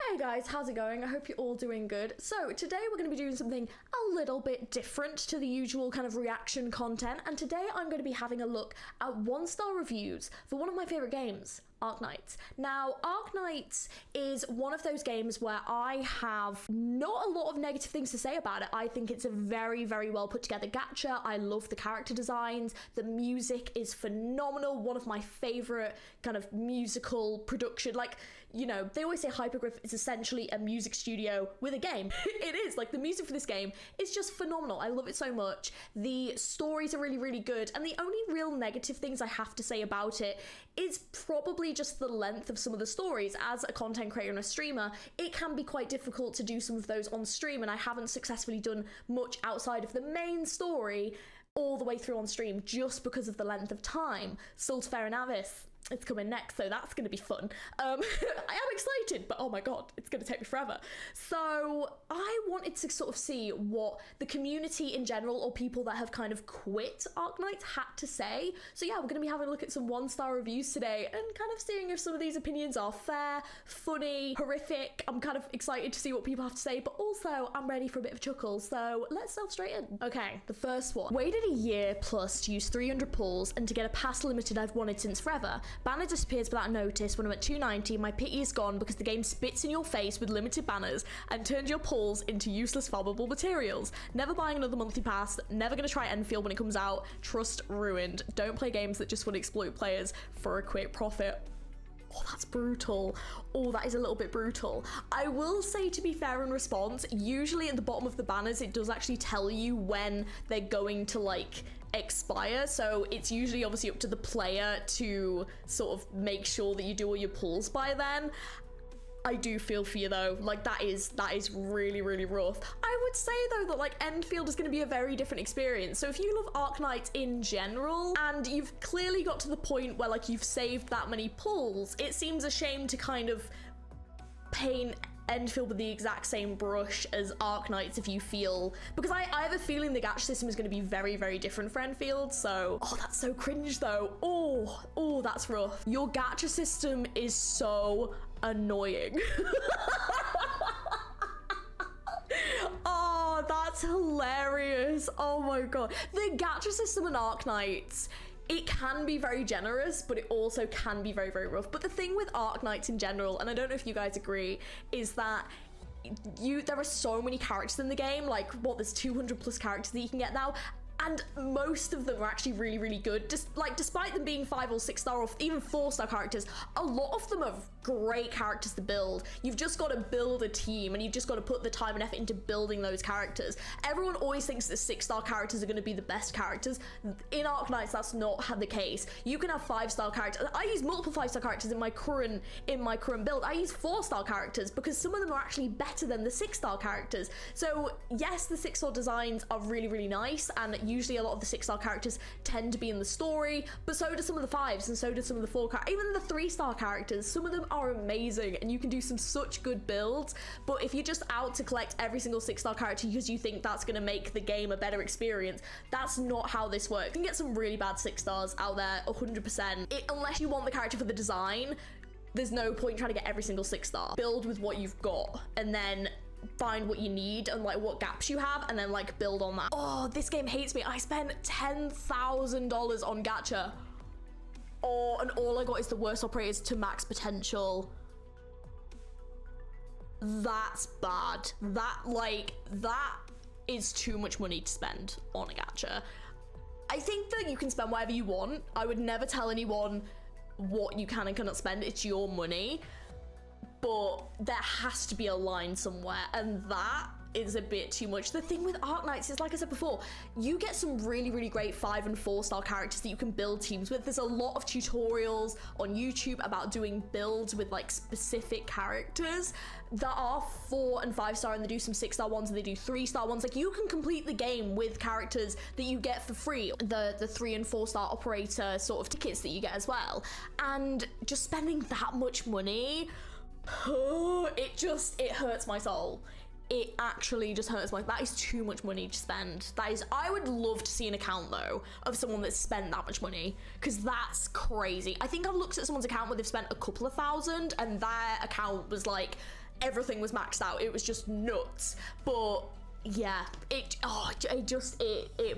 Hey guys, how's it going? I hope you're all doing good. So today we're going to be doing something a little bit different to the usual kind of reaction content, and today I'm going to be having a look at 1-star reviews for one of my favourite games, Arknights. Now, Arknights is one of those games where I have not a lot of negative things to say about it. I think it's a very, very well put together gacha. I love the character designs. The music is phenomenal. One of my favourite kind of musical production. Like, you know, they always say Hypergriff is essentially a music studio with a game. It is. Like, the music for this game is just phenomenal. I love it so much. The stories are really, really good. And the only real negative things I have to say about it is probably just the length of some of the stories. As a content creator and a streamer, it can be quite difficult to do some of those on stream, and I haven't successfully done much outside of the main story all the way through on stream just because of the length of time. Sultafare and Avis, it's coming next, so that's going to be fun. I am excited, but oh my god, it's going to take me forever. So I wanted to sort of see what the community in general, or people that have kind of quit Arknights, had to say. So yeah, we're going to be having a look at some 1-star reviews today and kind of seeing if some of these opinions are fair, funny, horrific. I'm kind of excited to see what people have to say, but also I'm ready for a bit of a chuckle, so let's delve straight in. Okay, the first one. Waited a year plus to use 300 pulls and to get a pass limited I've wanted since forever. Banner disappears without notice. When I'm at 290, my pity is gone because the game spits in your face with limited banners and turns your pulls into useless farmable materials. Never buying another monthly pass, never gonna try Enfield when it comes out. Trust ruined. Don't play games that just want to exploit players for a quick profit. Oh, that's brutal. Oh, that is a little bit brutal. I will say, to be fair in response, usually at the bottom of the banners, it does actually tell you when they're going to, like, expire. So it's usually obviously up to the player to sort of make sure that you do all your pulls by then. I do feel for you though, like that is really, really rough. I would say though that like Enfield is going to be a very different experience. So if you love Arknights in general and you've clearly got to the point where like you've saved that many pulls, it seems a shame to kind of paint Enfield with the exact same brush as Arknights if you feel, because I have a feeling the gacha system is going to be very, very different for Enfield. So, oh, that's so cringe though. Oh, that's rough. Your gacha system is so annoying. Oh, that's hilarious. Oh my god. The gacha system in Arknights, it can be very generous, but it also can be very, very rough. But the thing with Arknights in general, and I don't know if you guys agree, is that there are so many characters in the game. Like, what, there's 200 plus characters that you can get now, and most of them are actually really, really good. Just like, despite them being 5 or 6-star or even 4-star characters, a lot of them are great characters to build. You've just got to build a team, and you've just got to put the time and effort into building those characters. Everyone always thinks that 6-star characters are going to be the best characters. In Arknights, that's not the case. You can have 5-star characters. I use multiple 5-star characters in my current build. I use 4-star characters because some of them are actually better than the 6-star characters. So yes, the 6-star designs are really, really nice, and usually a lot of the 6-star characters tend to be in the story, but so do some of the 5s, and so do some of the 4 characters. Even the 3-star characters, some of them are amazing, and you can do some such good builds. But if you're just out to collect every single 6-star character because you think that's going to make the game a better experience, that's not how this works. You can get some really bad 6-stars out there, 100%. Unless you want the character for the design, there's no point trying to get every single 6-star. Build with what you've got, and then find what you need and like what gaps you have, and then like build on that. Oh, this game hates me. I spent $10,000 on gacha. Oh, and all I got is the worst operators to max potential. That's bad. That is too much money to spend on a gacha. I think that you can spend whatever you want. I would never tell anyone what you can and cannot spend. It's your money. But there has to be a line somewhere, and that is a bit too much. The thing with Arknights is, like I said before, you get some really, really great 5 and 4-star characters that you can build teams with. There's a lot of tutorials on YouTube about doing builds with like specific characters that are 4 and 5-star, and they do some 6-star ones and they do 3-star ones. Like, you can complete the game with characters that you get for free, the 3 and 4-star operator sort of tickets that you get as well. And just spending that much money, it hurts my soul. It actually just hurts that is too much money to spend. I would love to see an account though of someone that's spent that much money, because that's crazy. I think I've looked at someone's account where they've spent a couple of thousand and their account was like everything was maxed out. It was just nuts. But yeah, it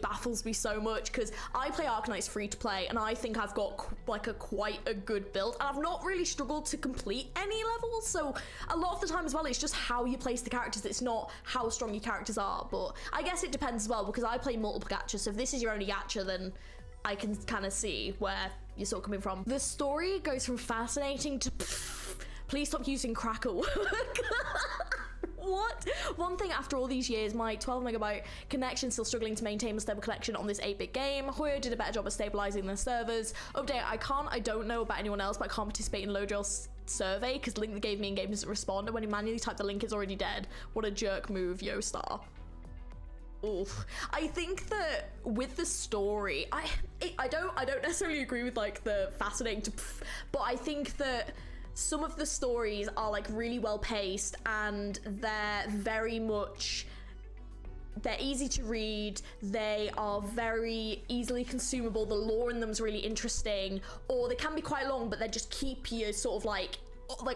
baffles me so much, because I play Arknights free to play, and I think I've got like quite a good build, and I've not really struggled to complete any levels. So a lot of the time as well, it's just how you place the characters. It's not how strong your characters are. But I guess it depends as well, because I play multiple gachas. So if this is your only gacha, then I can kind of see where you're sort of coming from. The story goes from fascinating to please stop using crack at work. What? One thing, after all these years, my 12 megabyte connection still struggling to maintain a stable connection on this 8-bit game. Hoyo did a better job of stabilizing their servers. Update, I don't know about anyone else, but I can't participate in Lodrill's survey because the link that gave me in game doesn't respond, and when you manually type the link, it's already dead. What a jerk move, Yo-Star. Oof. I think that with the story, I don't necessarily agree with like the fascinating to, but I think that some of the stories are like really well paced, and they're easy to read, they are very easily consumable, the lore in them is really interesting, or they can be quite long, but they just keep you sort of like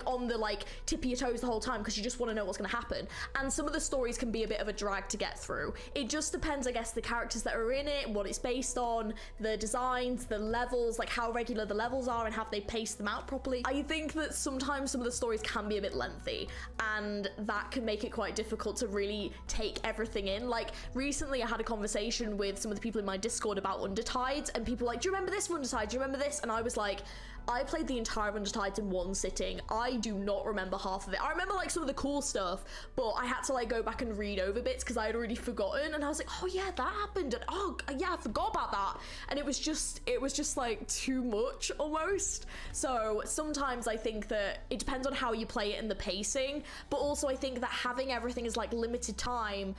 on the like tip of your toes the whole time, because you just want to know what's going to happen. And some of the stories can be a bit of a drag to get through. It just depends, I guess, the characters that are in it, what it's based on, the designs, the levels, like how regular the levels are, and have they paced them out properly. I think that sometimes some of the stories can be a bit lengthy, and that can make it quite difficult to really take everything in. Like recently I had a conversation with some of the people in my Discord about Undertides, and people were like, do you remember this Undertide? Do you remember this? And I was like, I played the entire Undertides in one sitting. I do not remember half of it. I remember like some of the cool stuff, but I had to like go back and read over bits because I had already forgotten, and I was like, oh yeah, that happened, and oh yeah, I forgot about that. And it was just like too much almost. So sometimes I think that it depends on how you play it and the pacing, but also I think that having everything is like limited time,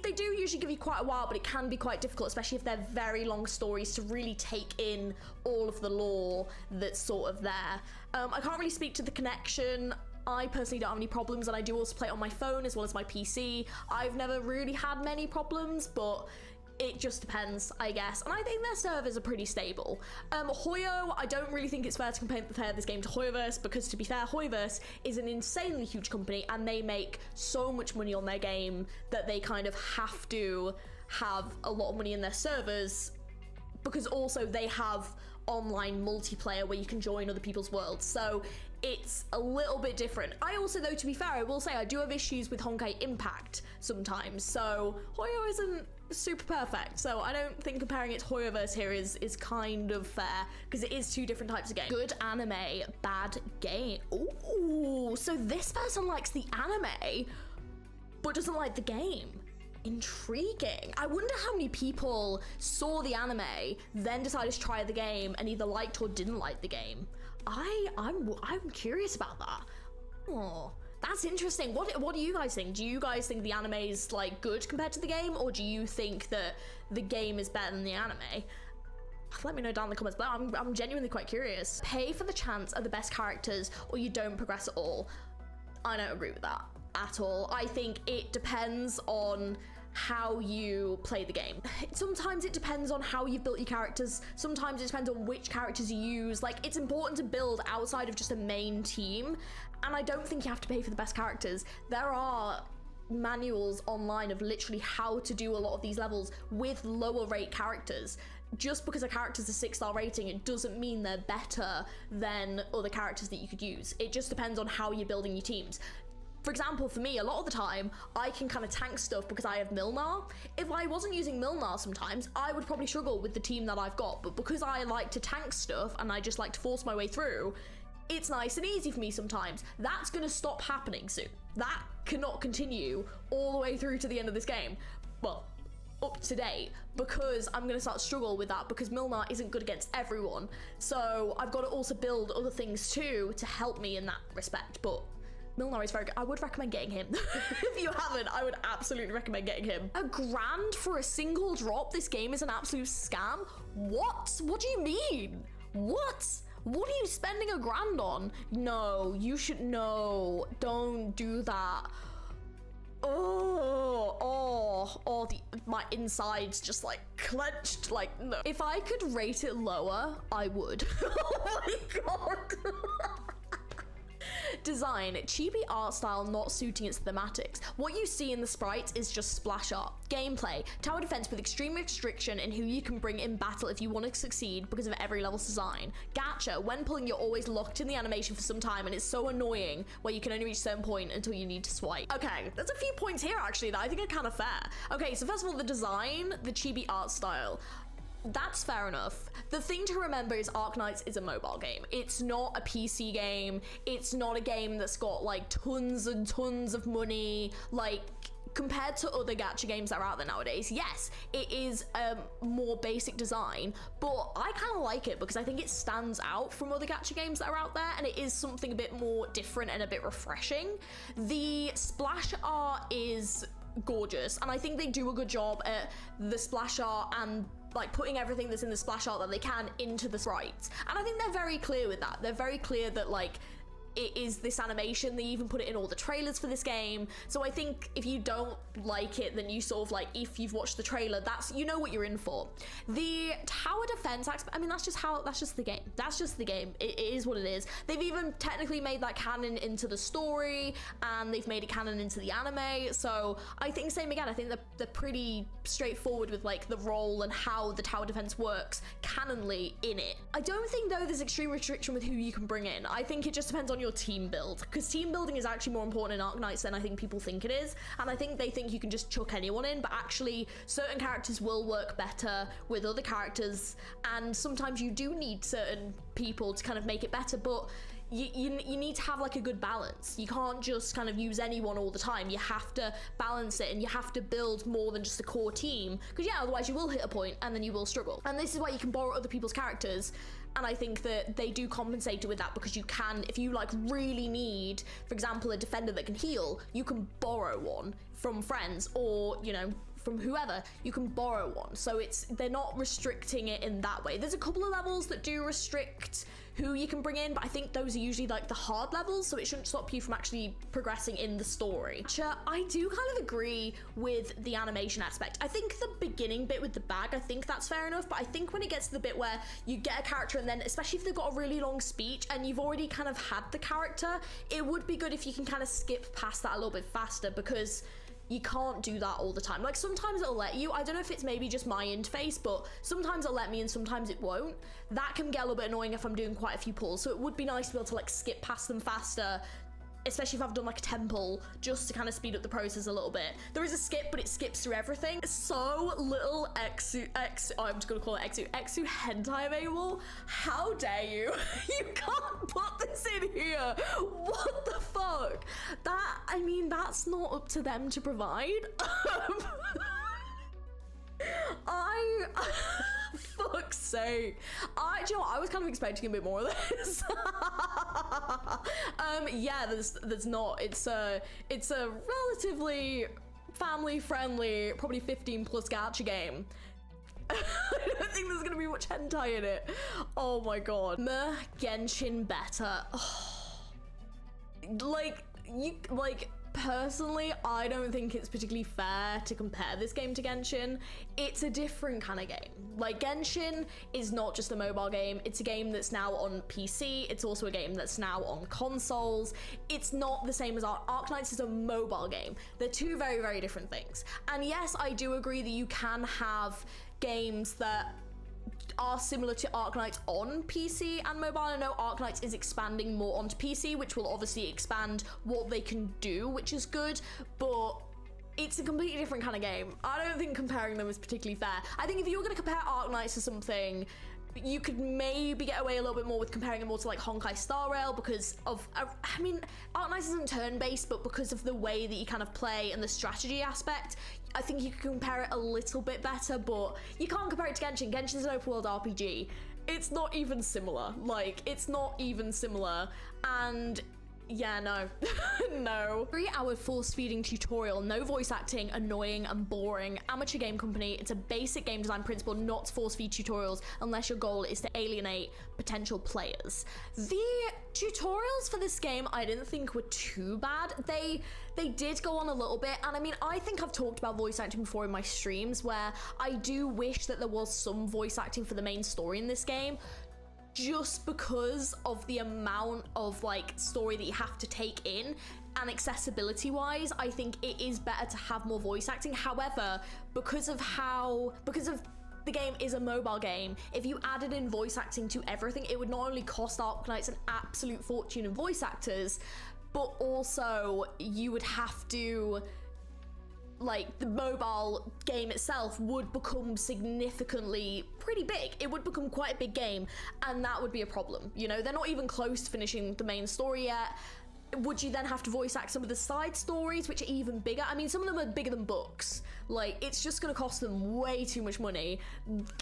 they do usually give you quite a while, but it can be quite difficult, especially if they're very long stories, to really take in all of the lore that's sort of there. I can't really speak to the connection. I personally don't have any problems, and I do also play it on my phone as well as my PC. I've never really had many problems, but it just depends, I guess. And I think their servers are pretty stable. Hoyo, I don't really think it's fair to compare this game to Hoyoverse, because to be fair, Hoyoverse is an insanely huge company, and they make so much money on their game that they kind of have to have a lot of money in their servers, because also they have online multiplayer where you can join other people's worlds. So it's a little bit different. I also, though, to be fair, I will say I do have issues with Honkai Impact sometimes, so Hoyo isn't super perfect, so I don't think comparing it to Hoyoverse here is kind of fair, because it is two different types of game. Good anime, bad game. Ooh, so this person likes the anime but doesn't like the game. Intriguing. I wonder how many people saw the anime, then decided to try the game, and either liked or didn't like the game. I'm curious about that. Oh, that's interesting. What do you guys think? Do you guys think the anime is like good compared to the game, or do you think that the game is better than the anime? Let me know down in the comments below. I'm genuinely quite curious. Pay for the chance are the best characters, or you don't progress at all. I don't agree with that at all. I think it depends on how you play the game. Sometimes it depends on how you've built your characters. Sometimes it depends on which characters you use. Like, it's important to build outside of just a main team, and I don't think you have to pay for the best characters. There are manuals online of literally how to do a lot of these levels with lower rate characters. Just because a character's a 6-star rating, it doesn't mean they're better than other characters that you could use. It just depends on how you're building your teams. For example, for me, a lot of the time, I can kind of tank stuff because I have Milnar. If I wasn't using Milnar sometimes, I would probably struggle with the team that I've got, but because I like to tank stuff and I just like to force my way through, it's nice and easy for me sometimes. That's gonna stop happening soon. That cannot continue all the way through to the end of this game. Well, up to date, because I'm gonna start to struggle with that, because Milnar isn't good against everyone. So I've got to also build other things too to help me in that respect, but Milnar is very good. I would recommend getting him. If you haven't, I would absolutely recommend getting him. $1,000 for a single drop? This game is an absolute scam? What? What do you mean? What? What are you spending $1,000 on? No, you should, no, don't do that. My insides just like clenched, like no. If I could rate it lower, I would. Oh my god. Design, cheapy art style not suiting its thematics. What you see in the sprites is just splash art. Gameplay, tower defense with extreme restriction in who you can bring in battle if you want to succeed because of every level's design. Gacha, when pulling you're always locked in the animation for some time and it's so annoying where you can only reach a certain point until you need to swipe. Okay, there's a few points here actually that I think are kind of fair. Okay, so first of all, the design, the chibi art style. That's fair enough. The thing to remember is Arknights is a mobile game. It's not a PC game. It's not a game that's got like tons and tons of money. Like, compared to other gacha games that are out there nowadays, yes, it is a more basic design, but I kind of like it because I think it stands out from other gacha games that are out there, and it is something a bit more different and a bit refreshing. The splash art is gorgeous, and I think they do a good job at the splash art and like putting everything that's in the splash art that they can into the sprites. And I think they're very clear with that. They're very clear that like it is this animation. They even put it in all the trailers for this game. So I think if you don't like it, then you sort of like, if you've watched the trailer, that's, you know what you're in for. The tower defense aspect, I mean, that's just the game. That's just the game. It is what it is. They've even technically made that canon into the story, and they've made it canon into the anime. So I think same again, I think they're pretty straightforward with like the role and how the tower defense works canonly in it. I don't think though there's extreme restriction with who you can bring in. I think it just depends on your team build, because team building is actually more important in Arknights than I think people think it is, and I think they think you can just chuck anyone in, but actually certain characters will work better with other characters, and sometimes you do need certain people to kind of make it better, but you need to have like a good balance. You can't just kind of use anyone all the time. You have to balance it, and you have to build more than just a core team, because yeah, otherwise you will hit a point and then you will struggle. And this is why you can borrow other people's characters, and I think that they do compensate with that, because you can, if you like really need, for example, a defender that can heal, you can borrow one from friends, or you know, from whoever, you can borrow one. So they're not restricting it in that way. There's a couple of levels that do restrict who you can bring in, but I think those are usually like the hard levels, so it shouldn't stop you from actually progressing in the story. I do kind of agree with the animation aspect. I think the beginning bit with the bag, I think that's fair enough, but I think when it gets to the bit where you get a character, and then especially if they've got a really long speech and you've already kind of had the character, it would be good if you can kind of skip past that a little bit faster, because you can't do that all the time. Like sometimes it'll let you, I don't know if it's maybe just my interface, but sometimes it'll let me and sometimes it won't. That can get a little bit annoying if I'm doing quite a few pulls, so it would be nice to be able to like skip past them faster, especially if I've done like a temple, just to kind of speed up the process a little bit. There is a skip, but it skips through everything. So little I'm just gonna call it Exu hentai available. How dare you? You can't put this in here. What the fuck? That, I mean, that's not up to them to provide. Fuck's sake. Do you know what? I was kind of expecting a bit more of this. Yeah, there's not. It's a relatively family-friendly, probably 15+ gacha game. I don't think there's gonna be much hentai in it. Oh my god. Genshin better. Oh. Personally, I don't think it's particularly fair to compare this game to Genshin. It's a different kind of game. Like, Genshin is not just a mobile game, it's a game that's now on PC, it's also a game that's now on consoles. It's not the same as Arknights is a mobile game. They're two very, very different things. And yes, I do agree that you can have games that are similar to Arknights on PC and mobile. I know Arknights is expanding more onto PC, which will obviously expand what they can do, which is good, but it's a completely different kind of game. I don't think comparing them is particularly fair. I think if you were going to compare Arknights to something, you could maybe get away a little bit more with comparing it more to like Honkai Star Rail, because of, I mean, Arknights isn't turn-based, but because of the way that you kind of play and the strategy aspect, I think you could compare it a little bit better, but you can't compare it to Genshin. Genshin's an open world RPG. It's not even similar. Like, it's not even similar, and yeah, no. No. 3-hour force feeding tutorial, no voice acting, annoying and boring. Amateur game company. It's a basic game design principle not to force feed tutorials unless your goal is to alienate potential players. The tutorials for this game I didn't think were too bad. They did go on a little bit, and I mean, I think I've talked about voice acting before in my streams, where I do wish that there was some voice acting for the main story in this game. just because of the amount of like story that you have to take in, and accessibility wise, I think it is better to have more voice acting. However, because of the game is a mobile game, if you added in voice acting to everything, it would not only cost Arknights an absolute fortune in voice actors, but also you would have to, like, the mobile game itself would become significantly pretty big. It would become quite a big game, and that would be a problem. You know, they're not even close to finishing the main story yet. Would you then have to voice act some of the side stories, which are even bigger? I mean, some of them are bigger than books. Like, it's just gonna cost them way too much money.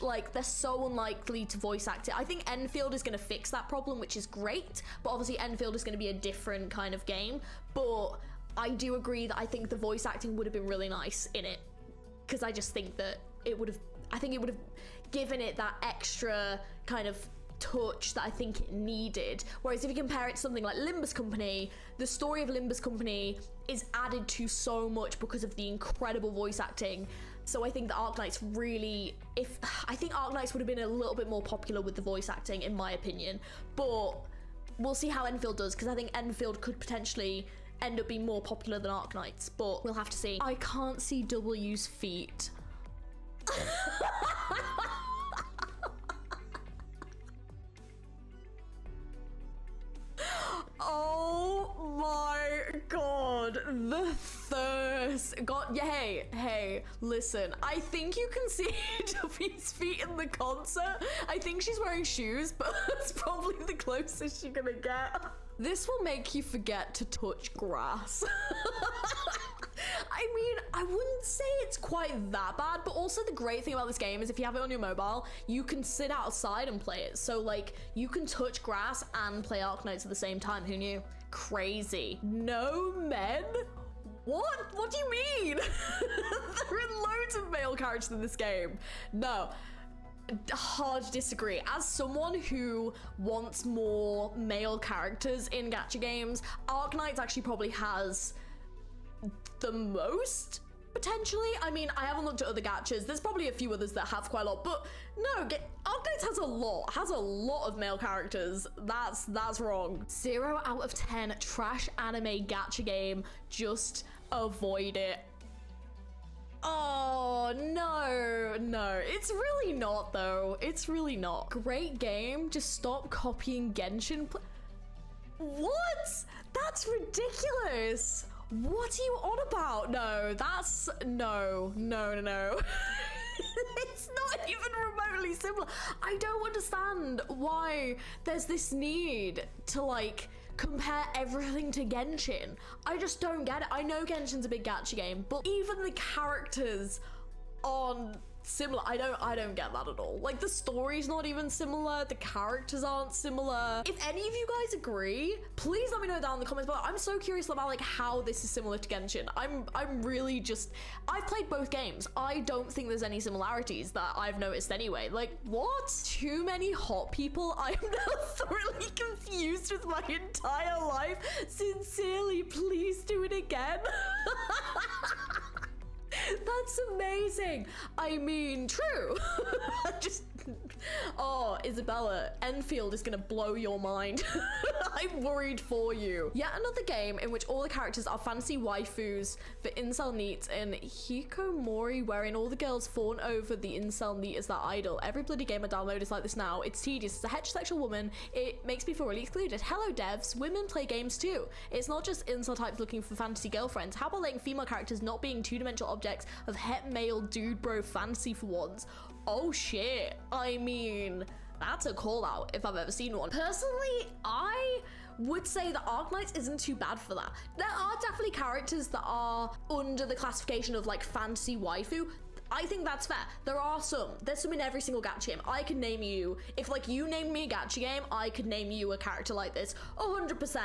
Like, they're so unlikely to voice act it. I think Enfield is gonna fix that problem, which is great, but obviously Enfield is gonna be a different kind of game. But I do agree that I think the voice acting would have been really nice in it, because I just think that it would have given it that extra kind of touch that I think it needed. Whereas if you compare it to something like Limbus Company, the story of Limbus Company is added to so much because of the incredible voice acting. So I think that Arknights really, I think Arknights would have been a little bit more popular with the voice acting, in my opinion. But we'll see how Enfield does, because I think Enfield could potentially end up being more popular than Arknights, but we'll have to see. I can't see W's feet. Oh my god, the thirst. God, yeah, hey, listen, I think you can see W's feet in the concert. I think she's wearing shoes, but that's probably the closest you're gonna get. This will make you forget to touch grass. I mean, I wouldn't say it's quite that bad, but also the great thing about this game is if you have it on your mobile, you can sit outside and play it. So like, you can touch grass and play Arknights at the same time. Who knew? Crazy. No men? What do you mean? There are loads of male characters in this game. No. Hard to disagree. As someone who wants more male characters in gacha games, Arknights actually probably has the most, potentially. I mean, I haven't looked at other gachas. There's probably a few others that have quite a lot, but no, Arknights has a lot of male characters. That's wrong. 0 out of 10 trash anime gacha game. Just avoid it. Oh, no, it's really not though. It's really not. Great game, just stop copying Genshin. What? That's ridiculous. What are you on about? No, that's, no. It's not even remotely similar. I don't understand why there's this need to like compare everything to Genshin. I just don't get it. I know Genshin's a big gacha game, but even the characters aren't similar. I don't get that at all. Like, the story's not even similar, the characters aren't similar. If any of you guys agree, please let me know down in the comments below. I'm so curious about like how this is similar to Genshin. I'm really just, I've played both games. I don't think there's any similarities that I've noticed anyway. Like, what? Too many hot people? I'm now thoroughly confused with my entire life. Sincerely, please do it again. That's amazing. I mean, true. Oh, Isabella, Enfield is gonna blow your mind. I'm worried for you. Yet another game in which all the characters are fancy waifus for incel neats and hikikomori, wherein all the girls fawn over the incel neat as their idol. Every bloody game I download is like this now. It's tedious. As a heterosexual woman, it makes me feel really excluded. Hello devs, women play games too. It's not just incel types looking for fantasy girlfriends. How about letting female characters not being two-dimensional objects of het male dude bro fantasy for once? Oh shit. I mean, that's a call out if I've ever seen one. Personally, I would say that Arknights isn't too bad for that. There are definitely characters that are under the classification of like fantasy waifu. I think that's fair. There's some in every single gacha game. I can name you, if like you named me a gacha game, I could name you a character like this 100%.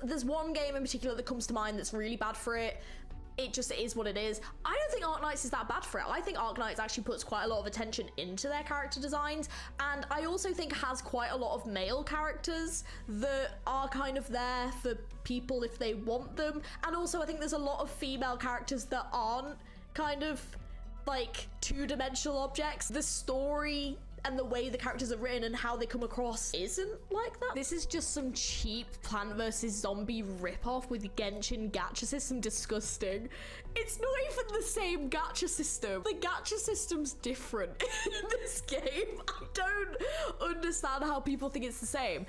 There's one game in particular that comes to mind that's really bad for it. It just is what it is. I don't think Arknights is that bad for it. I think Arknights actually puts quite a lot of attention into their character designs, and I also think has quite a lot of male characters that are kind of there for people if they want them, and also I think there's a lot of female characters that aren't kind of like two-dimensional objects. The story and the way the characters are written and how they come across isn't like that. This is just some cheap Plant vs. Zombie ripoff with Genshin gacha system. Disgusting. It's not even the same gacha system. The gacha system's different in this game. I don't understand how people think it's the same.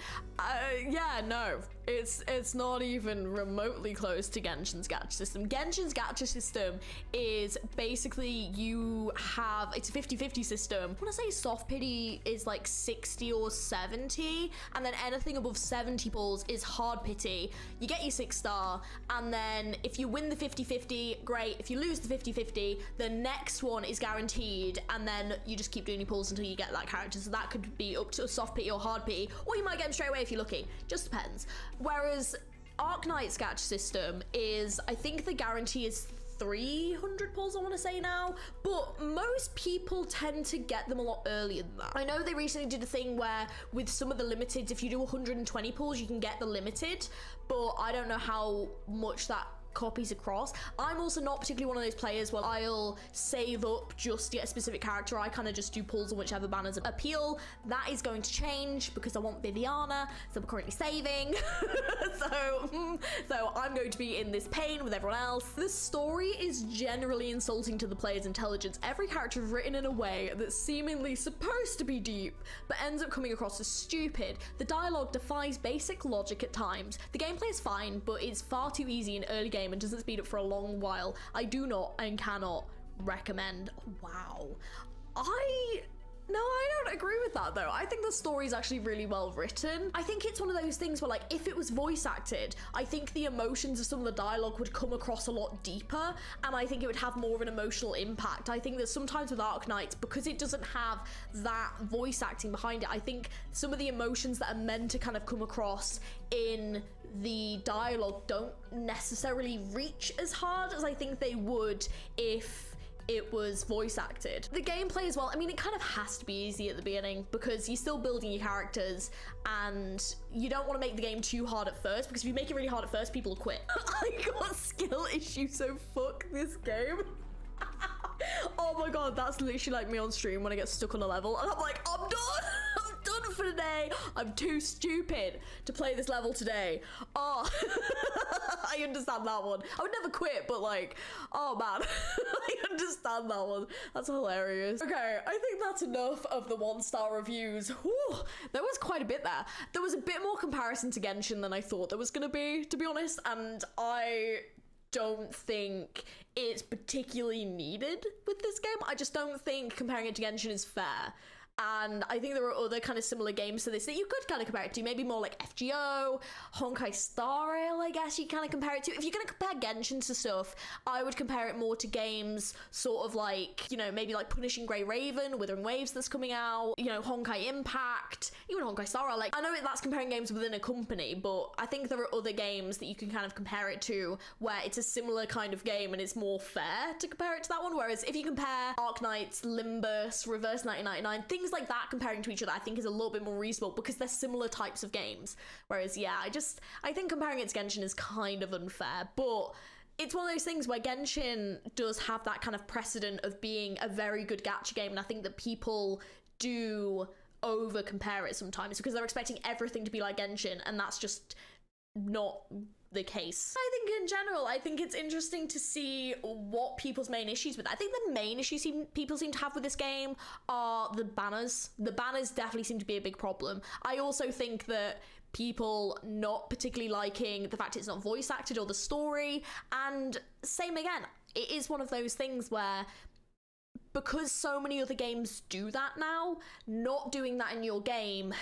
Yeah, no, it's not even remotely close to Genshin's gacha system. Genshin's gacha system is basically it's a 50-50 system. I want to say soft pity is like 60 or 70, and then anything above 70 pulls is hard pity. You get your 6-star, and then if you win the 50-50, great. If you lose the 50-50, the next one is guaranteed, and then you just keep doing your pulls until you get that character. So that could be up to a soft pity or hard pity, or you might get them straight away if you're lucky. Just depends. Whereas Arknights gacha system is, I think the guarantee is 300 pulls, I want to say now, but most people tend to get them a lot earlier than that. I know they recently did a thing where with some of the limiteds, if you do 120 pulls, you can get the limited, but I don't know how much that copies across. I'm also not particularly one of those players where I'll save up just to get a specific character. I kind of just do pulls on whichever banners appeal. That is going to change because I want Viviana, so I'm currently saving. so I'm going to be in this pain with everyone else. The story is generally insulting to the player's intelligence. Every character is written in a way that's seemingly supposed to be deep, but ends up coming across as stupid. The dialogue defies basic logic at times. The gameplay is fine, but it's far too easy in early game and doesn't speed up for a long while. I do not and cannot recommend. Wow. No, I don't agree with that though. I think the story is actually really well written. I think it's one of those things where, like, if it was voice acted, I think the emotions of some of the dialogue would come across a lot deeper, and I think it would have more of an emotional impact. I think that sometimes with Arknights, because it doesn't have that voice acting behind it, I think some of the emotions that are meant to kind of come across in the dialogue don't necessarily reach as hard as I think they would if it was voice acted. The gameplay as well, I mean, it kind of has to be easy at the beginning because you're still building your characters and you don't want to make the game too hard at first, because if you make it really hard at first, people will quit. I got skill issues, so fuck this game. Oh my god, that's literally like me on stream when I get stuck on a level and I'm like, I'm done. I'm done for today. I'm too stupid to play this level today. Oh, I understand that one. I would never quit, but like, oh man, I understand that one. That's hilarious. Okay, I think that's enough of the 1-star reviews. Whew, there was quite a bit there. There was a bit more comparison to Genshin than I thought there was gonna be, to be honest, and I don't think it's particularly needed with this game. I just don't think comparing it to Genshin is fair. And I think there are other kind of similar games to this that you could kind of compare it to, maybe more like FGO, Honkai Star Rail, I guess you kind of compare it to. If you're going to compare Genshin to stuff, I would compare it more to games sort of like, you know, maybe like Punishing Grey Raven, Withering Waves that's coming out, you know, Honkai Impact, even Honkai Star Rail. Like, I know that's comparing games within a company, but I think there are other games that you can kind of compare it to where it's a similar kind of game and it's more fair to compare it to that one. Whereas if you compare Arknights, Limbus, Reverse 1999, things like that comparing to each other, I think is a little bit more reasonable because they're similar types of games. Whereas, yeah, I think comparing it to Genshin is kind of unfair, but it's one of those things where Genshin does have that kind of precedent of being a very good gacha game, and I think that people do over compare it sometimes because they're expecting everything to be like Genshin, and that's just not the case. I think in general, I think it's interesting to see what people's main issues with it. I think the main issues people seem to have with this game are the banners. The banners definitely seem to be a big problem. I also think that people not particularly liking the fact it's not voice acted or the story, and same again, it is one of those things where because so many other games do that now, not doing that in your game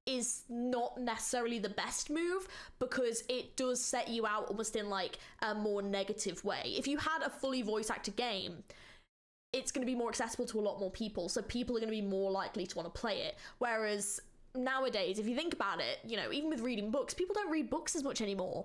is not necessarily the best move because it does set you out almost in like a more negative way. If you had a fully voice acted game, it's going to be more accessible to a lot more people, so people are going to be more likely to want to play it. Whereas nowadays, if you think about it, you know, even with reading books, people don't read books as much anymore.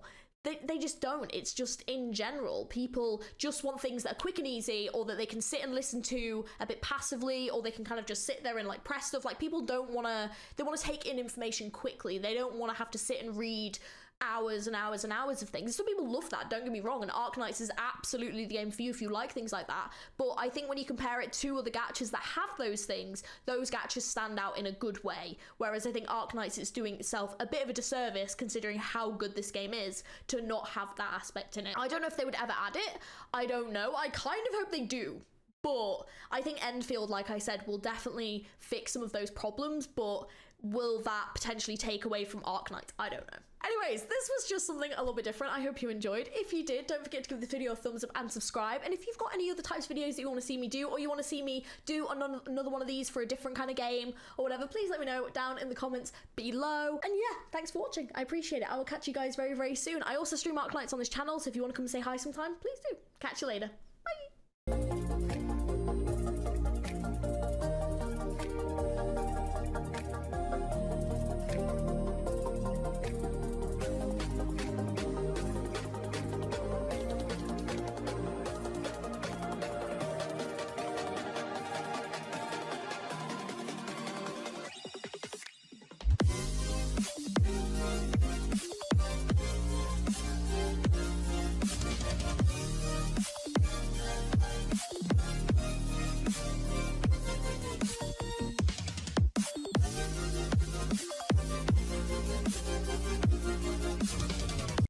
They just don't. It's just in general, people just want things that are quick and easy, or that they can sit and listen to a bit passively, or they can kind of just sit there and like press stuff. Like, people don't want to, they want to take in information quickly. They don't want to have to sit and read hours and hours and hours of things. Some people love that, don't get me wrong, and Arknights is absolutely the game for you if you like things like that. But I think when you compare it to other gachas that have those things, those gachas stand out in a good way. Whereas I think Arknights is doing itself a bit of a disservice considering how good this game is to not have that aspect in it. I don't know if they would ever add it. I don't know. I kind of hope they do. But I think Enfield, like I said, will definitely fix some of those problems, but will that potentially take away from Arknights? I don't know. Anyways, this was just something a little bit different. I hope you enjoyed. If you did, don't forget to give the video a thumbs up and subscribe. And if you've got any other types of videos that you want to see me do, or you want to see me do another one of these for a different kind of game or whatever, please let me know down in the comments below. And yeah, thanks for watching. I appreciate it. I will catch you guys very, very soon. I also stream Arknights on this channel, so if you want to come and say hi sometime, please do. Catch you later.